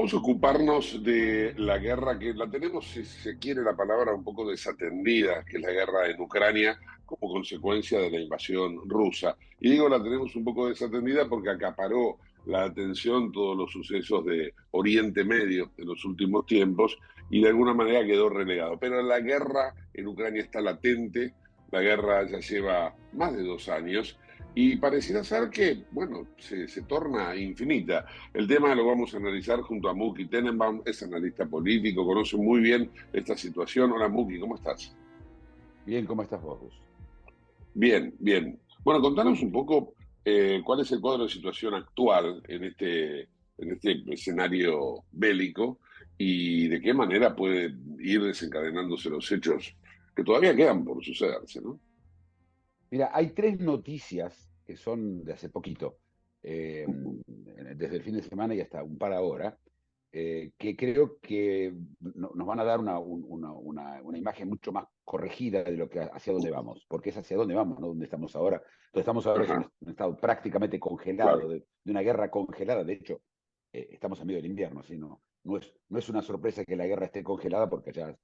Vamos a ocuparnos de la guerra que la tenemos, si se quiere la palabra, un poco desatendida, que es la guerra en Ucrania como consecuencia de la invasión rusa. Y digo la tenemos un poco desatendida porque acaparó la atención todos los sucesos de Oriente Medio en los últimos tiempos y de alguna manera quedó relegado. Pero la guerra en Ucrania está latente, la guerra ya lleva más de 2 años y pareciera ser que, bueno, se torna infinita. El tema lo vamos a analizar junto a Muki Tenenbaum, es analista político, conoce muy bien esta situación. Hola Muki, ¿cómo estás? Bien, ¿cómo estás vos, Gus? Bien, bien. Bueno, contanos un poco cuál es el cuadro de situación actual en este escenario bélico y de qué manera pueden ir desencadenándose los hechos que todavía quedan por sucederse, ¿no? Mira, hay tres noticias que son de hace poquito, desde el fin de semana y hasta un par ahora, que creo que nos van a dar una imagen mucho más corregida de lo que hacia dónde vamos, porque es hacia dónde vamos, no dónde estamos ahora. Donde estamos ahora es Ajá, un estado prácticamente congelado, claro. de una guerra congelada. De hecho, estamos en medio del invierno, ¿sí? No es una sorpresa que la guerra esté congelada porque ya el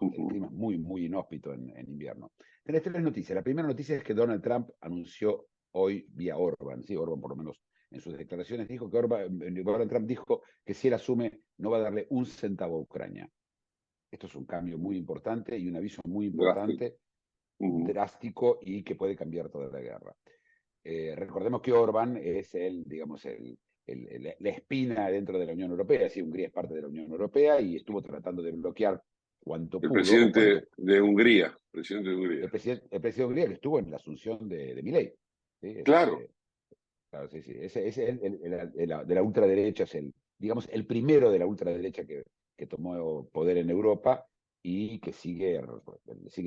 Ujú. clima es muy, muy inhóspito en invierno. Tenés tres noticias. La primera noticia es que Donald Trump anunció hoy vía Orban, ¿sí? Orban por lo menos en sus declaraciones dijo que Donald Trump dijo que si él asume no va a darle un centavo a Ucrania. Esto es un cambio muy importante y un aviso muy Drástico. importante, Ujú, drástico y que puede cambiar toda la guerra. Recordemos que Orban es digamos, la espina dentro de la Unión Europea. Sí, Hungría es parte de la Unión Europea y estuvo tratando de bloquear cuanto el pudo o presidente cuanto de Hungría, presidente de Hungría. el presidente de Hungría que estuvo en la asunción de Milei. ¿Sí? Claro. Claro, sí, sí. Ese es de la ultraderecha, es digamos, el primero de la ultraderecha que tomó poder en Europa y que sigue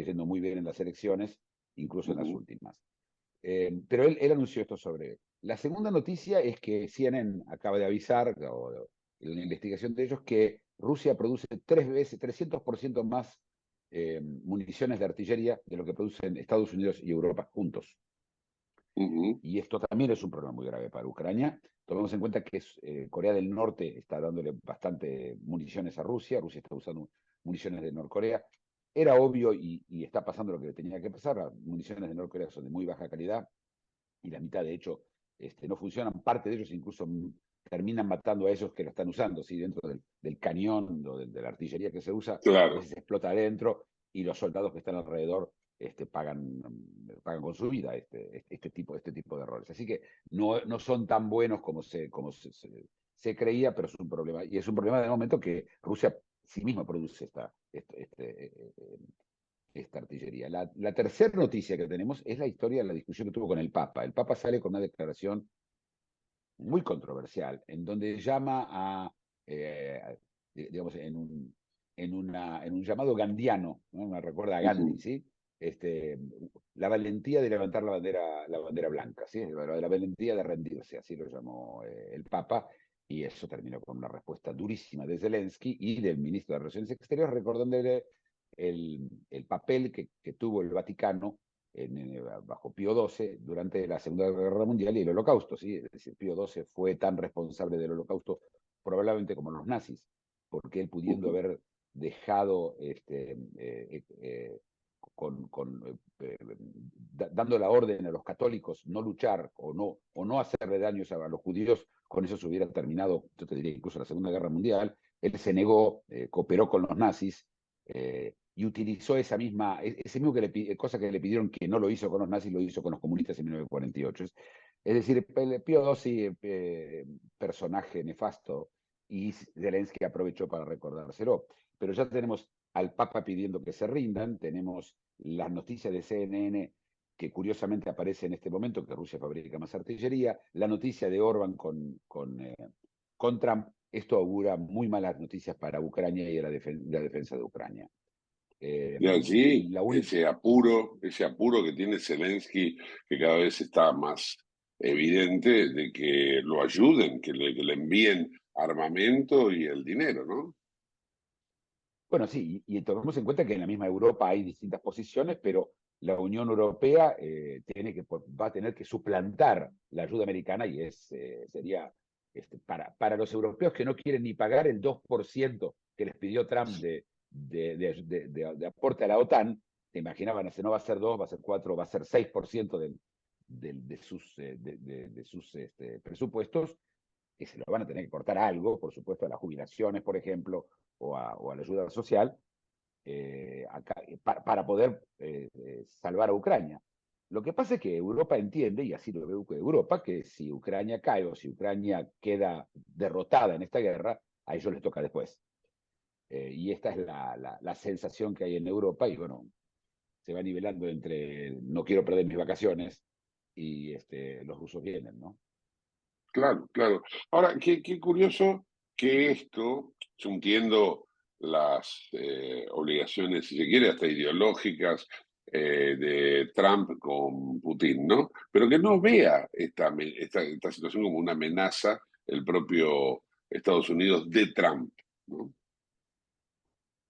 siendo muy bien en las elecciones, incluso en las Ujú. últimas. Pero él anunció esto sobre él. La segunda noticia es que CNN acaba de avisar, o en una investigación de ellos, que Rusia produce 300% más municiones de artillería de lo que producen Estados Unidos y Europa juntos. Ujú. Y esto también es un problema muy grave para Ucrania. Tomemos en cuenta que Corea del Norte está dándole bastante municiones a Rusia, Rusia está usando municiones de Norcorea. Era obvio y está pasando lo que tenía que pasar, las municiones de Norcorea son de muy baja calidad y la mitad de hecho no funcionan, parte de ellos incluso terminan matando a esos que lo están usando, ¿sí? Dentro del cañón o de la artillería que se usa, a Claro. veces explota adentro y los soldados que están alrededor pagan con su vida este tipo de errores. Así que no son tan buenos se creía, pero es un problema. Y es un problema de momento que Rusia sí misma produce esta artillería. La tercera noticia que tenemos es la historia de la discusión que tuvo con el Papa. El Papa sale con una declaración muy controversial, en donde llama digamos, en un llamado gandiano, ¿no? Me recuerda a Gandhi, Ujú. ¿sí? Este, la valentía de levantar la bandera blanca, ¿sí? La valentía de rendirse, así lo llamó el Papa, y eso terminó con una respuesta durísima de Zelensky y del ministro de Relaciones Exteriores, recordándole el papel que tuvo el Vaticano bajo Pío XII durante la Segunda Guerra Mundial y el Holocausto. ¿Sí? Es decir, Pío XII fue tan responsable del Holocausto probablemente como los nazis, porque él pudiendo Ujú. haber dejado dando la orden a los católicos no luchar o no hacerle daños a los judíos, con eso se hubiera terminado, yo te diría, incluso la Segunda Guerra Mundial. Él se negó, cooperó con los nazis, y utilizó ese mismo cosa que le pidieron que no lo hizo con los nazis, lo hizo con los comunistas en 1948. Es decir, Pío XII, personaje nefasto, y Zelensky aprovechó para recordárselo. Pero ya tenemos al Papa pidiendo que se rindan, tenemos las noticias de CNN que curiosamente aparece en este momento, que Rusia fabrica más artillería, la noticia de Orban con Trump. Esto augura muy malas noticias para Ucrania y la defensa de Ucrania. Eh, De allí la única, ese apuro que tiene Zelensky, que cada vez está más evidente de que lo ayuden, que le envíen armamento y el dinero, ¿no? bueno, sí, y tomemos en cuenta que en la misma Europa hay distintas posiciones, pero la Unión Europea va a tener que suplantar la ayuda americana y sería para los europeos que no quieren ni pagar el 2% que les pidió Trump de aporte a la OTAN, te imaginaban, no va a ser 2, va a ser 4, va a ser 6% de sus presupuestos, que se lo van a tener que cortar algo, por supuesto, a las jubilaciones, por ejemplo, o a la ayuda social, para poder salvar a Ucrania. Lo que pasa es que Europa entiende, y así lo ve Europa, que si Ucrania cae o si Ucrania queda derrotada en esta guerra, a ellos les toca después. Y esta es la sensación que hay en Europa, y bueno, se va nivelando entre no quiero perder mis vacaciones y los rusos vienen, ¿no? Claro, claro. Ahora, qué curioso que esto, yo entiendo las obligaciones, si se quiere, hasta ideológicas de Trump con Putin, ¿no? Pero que no vea esta situación como una amenaza el propio Estados Unidos de Trump, ¿no?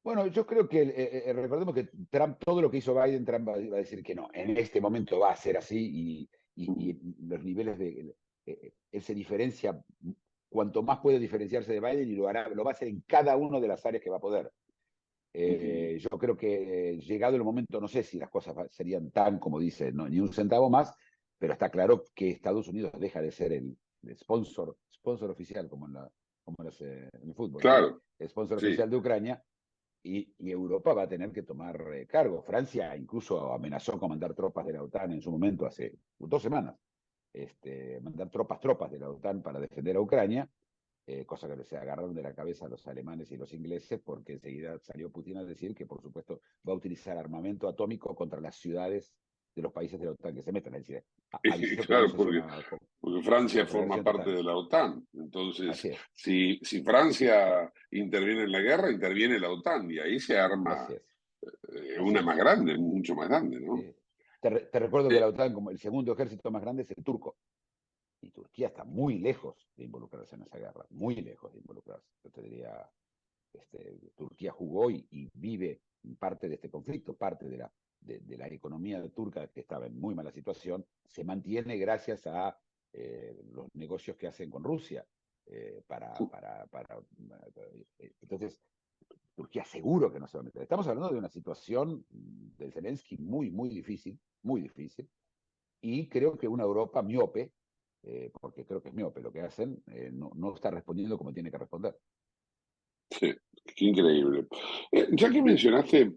Bueno, yo creo que recordemos que Trump, todo lo que hizo Biden, Trump va a decir que no, en este momento va a ser así y los niveles él se diferencia, cuanto más puede diferenciarse de Biden y lo hará, lo va a hacer en cada una de las áreas que va a poder. Yo creo que llegado el momento, no sé si las cosas serían tan como dice, no, ni un centavo más, pero está claro que Estados Unidos deja de ser el sponsor oficial, en el fútbol, ¿sí? Claro, El sponsor sí. oficial de Ucrania y Europa va a tener que tomar cargo. Francia incluso amenazó con mandar tropas de la OTAN en su momento, hace 2 semanas, mandar tropas de la OTAN para defender a Ucrania, cosa que se agarraron de la cabeza los alemanes y los ingleses, porque enseguida salió Putin a decir que, por supuesto, va a utilizar armamento atómico contra las ciudades de los países de la OTAN que se metan. Es decir, avisó que Claro, vamos a hacer porque Francia una forma preversión parte total. de la OTAN. Entonces, Así es, si Francia interviene en la guerra, interviene la OTAN y ahí se arma así es, así una es. más grande, mucho más grande, ¿no? Sí. Te recuerdo que Eh, la OTAN, como el segundo ejército más grande, es el turco. Y Turquía está muy lejos de involucrarse en esa guerra, muy lejos de involucrarse. Yo te diría, Turquía jugó y vive parte de este conflicto, parte de la economía turca, que estaba en muy mala situación, se mantiene gracias a los negocios que hacen con Rusia. Entonces, Turquía seguro que no se va a meter. Estamos hablando de una situación de Zelensky muy difícil, muy difícil, y creo que una Europa miope, porque creo que es miope lo que hacen, no está respondiendo como tiene que responder. sí, qué increíble. Ya que mencionaste,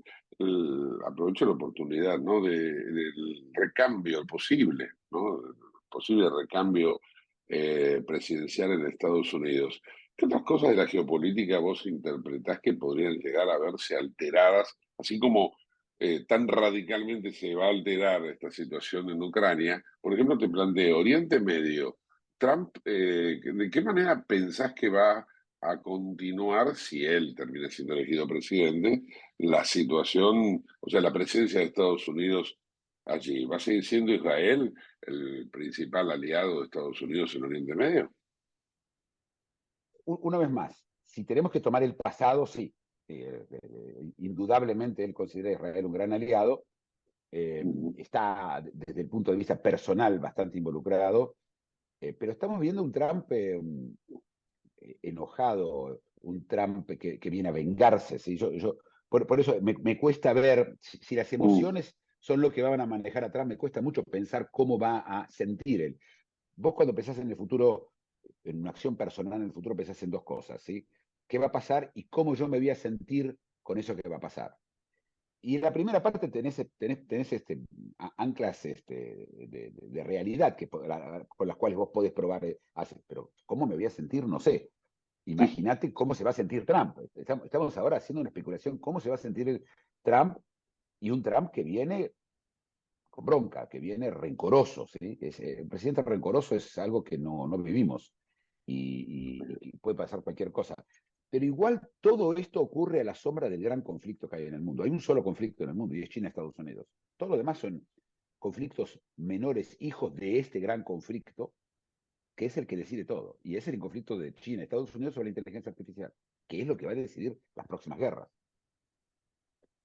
aprovecho la oportunidad, ¿no? Del recambio posible, ¿no? El posible recambio presidencial en Estados Unidos. ¿Qué otras cosas de la geopolítica vos interpretás que podrían llegar a verse alteradas, así como tan radicalmente se va a alterar esta situación en Ucrania? Por ejemplo, te planteo Oriente Medio. Trump, ¿de qué manera pensás que va a continuar, si él termina siendo elegido presidente, la situación, o sea, la presencia de Estados Unidos allí? ¿Va a seguir siendo Israel el principal aliado de Estados Unidos en Oriente Medio? Una vez más, si tenemos que tomar el pasado, sí. Indudablemente él considera a Israel un gran aliado, Ujú. está desde el punto de vista personal bastante involucrado, pero estamos viendo un Trump enojado, un Trump que viene a vengarse. ¿Sí? Por eso me cuesta ver si las Mm, emociones son lo que van a manejar a Trump, me cuesta mucho pensar cómo va a sentir él. Vos cuando pensás en el futuro, en una acción personal en el futuro, pensás en dos cosas, ¿sí? ¿Qué va a pasar y cómo yo me voy a sentir con eso que va a pasar? Y en la primera parte tenés anclas de realidad con las cuales vos podés probar, pero ¿cómo me voy a sentir? No sé. Imagínate cómo se va a sentir Trump. Estamos ahora haciendo una especulación, cómo se va a sentir Trump, y un Trump que viene con bronca, que viene rencoroso. ¿Sí? Un presidente rencoroso es algo que no vivimos y que puede pasar cualquier cosa. Pero igual todo esto ocurre a la sombra del gran conflicto que hay en el mundo. Hay un solo conflicto en el mundo y es China-Estados Unidos. Todo lo demás son conflictos menores, hijos de este gran conflicto, que es el que decide todo. Y es el conflicto de China-Estados Unidos sobre la inteligencia artificial, que es lo que va a decidir las próximas guerras.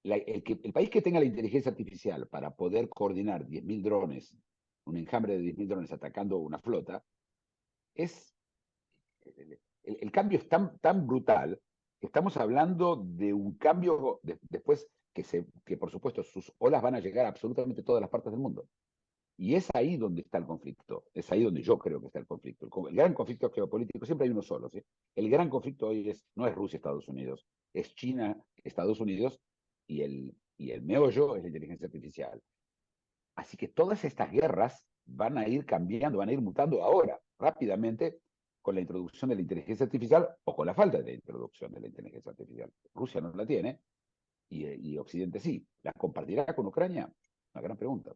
El país que tenga la inteligencia artificial para poder coordinar 10.000 drones, un enjambre de 10.000 drones atacando una flota, es el cambio es tan brutal que estamos hablando de un cambio después que por supuesto sus olas van a llegar a absolutamente todas las partes del mundo. Y es ahí donde está el conflicto, es ahí donde yo creo que está el conflicto. El gran conflicto geopolítico, siempre hay uno solo, ¿sí? El gran conflicto hoy no es Rusia, Estados Unidos, es China, Estados Unidos, y el meollo es la inteligencia artificial. Así que todas estas guerras van a ir cambiando, van a ir mutando ahora, rápidamente, con la introducción de la inteligencia artificial o con la falta de la introducción de la inteligencia artificial. Rusia no la tiene y Occidente sí. ¿La compartirá con Ucrania? Una gran pregunta.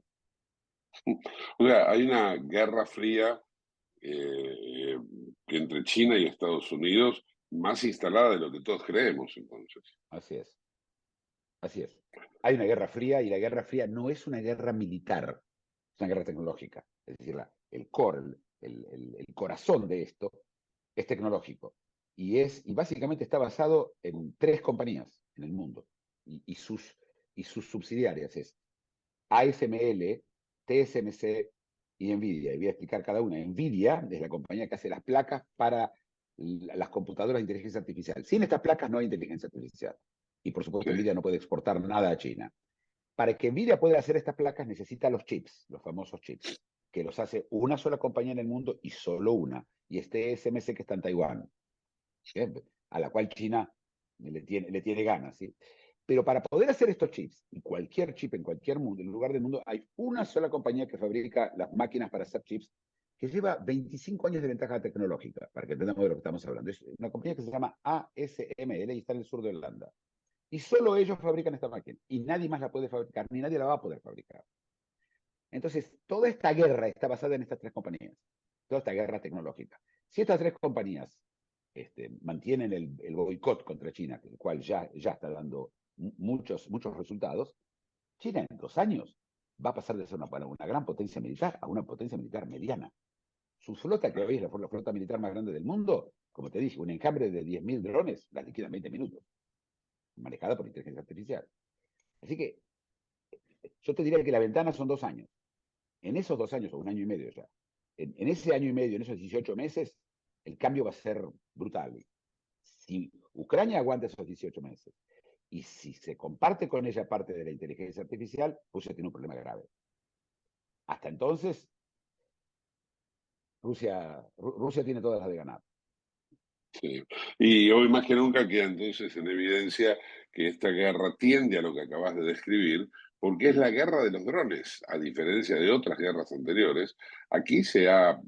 O sea, hay una guerra fría eh, entre China y Estados Unidos más instalada de lo que todos creemos, entonces. Así es, así es. Hay una guerra fría y la guerra fría no es una guerra militar, es una guerra tecnológica. Es decir, el core, el corazón de esto es tecnológico y básicamente está basado en 3 compañías en el mundo y sus subsidiarias es ASML, TSMC y Nvidia. Y voy a explicar cada una. Nvidia es la compañía que hace las placas para las computadoras de inteligencia artificial. Sin estas placas no hay inteligencia artificial. Y por supuesto, Sí, Nvidia no puede exportar nada a China. Para que Nvidia pueda hacer estas placas necesita los chips, los famosos chips, que los hace una sola compañía en el mundo y solo una. Y este TSMC que está en Taiwán, ¿sí? A la cual China le tiene ganas. ¿Sí? Pero para poder hacer estos chips, y cualquier chip en cualquier lugar del mundo, hay una sola compañía que fabrica las máquinas para hacer chips que lleva 25 años de ventaja tecnológica, para que entendamos de lo que estamos hablando. Es una compañía que se llama ASML y está en el sur de Holanda. Y solo ellos fabrican esta máquina. Y nadie más la puede fabricar, ni nadie la va a poder fabricar. Entonces, toda esta guerra está basada en estas 3 compañías. Toda esta guerra tecnológica. Si estas 3 compañías mantienen el boicot contra China, el cual ya está dando muchos resultados, China en 2 años va a pasar de ser una gran potencia militar a una potencia militar mediana. Su flota, que hoy es la flota militar más grande del mundo, como te dije, un enjambre de 10.000 drones, la liquida en 20 minutos, manejada por inteligencia artificial. Así que yo te diría que la ventana son 2 años. En esos 2 años, o un año y medio ya, en ese año y medio, en esos 18 meses, el cambio va a ser brutal. Si Ucrania aguanta esos 18 meses y si se comparte con ella parte de la inteligencia artificial, Rusia tiene un problema grave. Hasta entonces, Rusia tiene todas las de ganar. sí. Y hoy más que nunca queda entonces en evidencia que esta guerra tiende a lo que acabas de describir, porque es la guerra de los drones, a diferencia de otras guerras anteriores. Aquí ha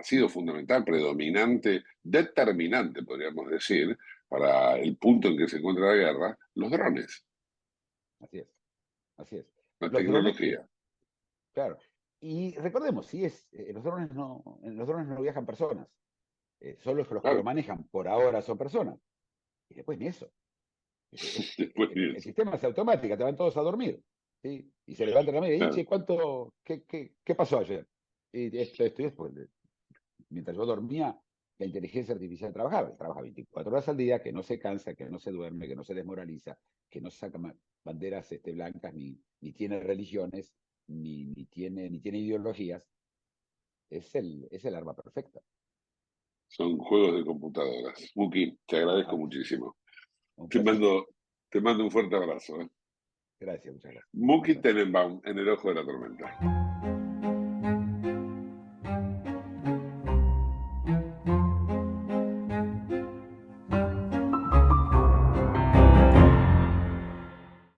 sido fundamental, predominante, determinante, podríamos decir, para el punto en que se encuentra la guerra, los drones, Así es, así es. la Los drones tecnología. claro. Y recordemos, los drones no viajan personas, solo los que lo Claro, manejan por ahora son personas. Y después ni eso. después de El eso. sistema es automático, te van todos a dormir. ¿Sí? Y se levantan a media y Claro, dice, qué pasó ayer? Y esto, y después, mientras yo dormía, la inteligencia artificial trabaja 24 horas al día, que no se cansa, que no se duerme, que no se desmoraliza, que no saca banderas blancas, ni tiene religiones, ni tiene ideologías. Es el arma perfecta. son juegos de computadoras. Muki, te agradezco Ah, muchísimo. un Te placer. mando, te mando un fuerte abrazo. Gracias, muchas gracias. Muki Abrazo. Tenenbaum en el ojo de la tormenta.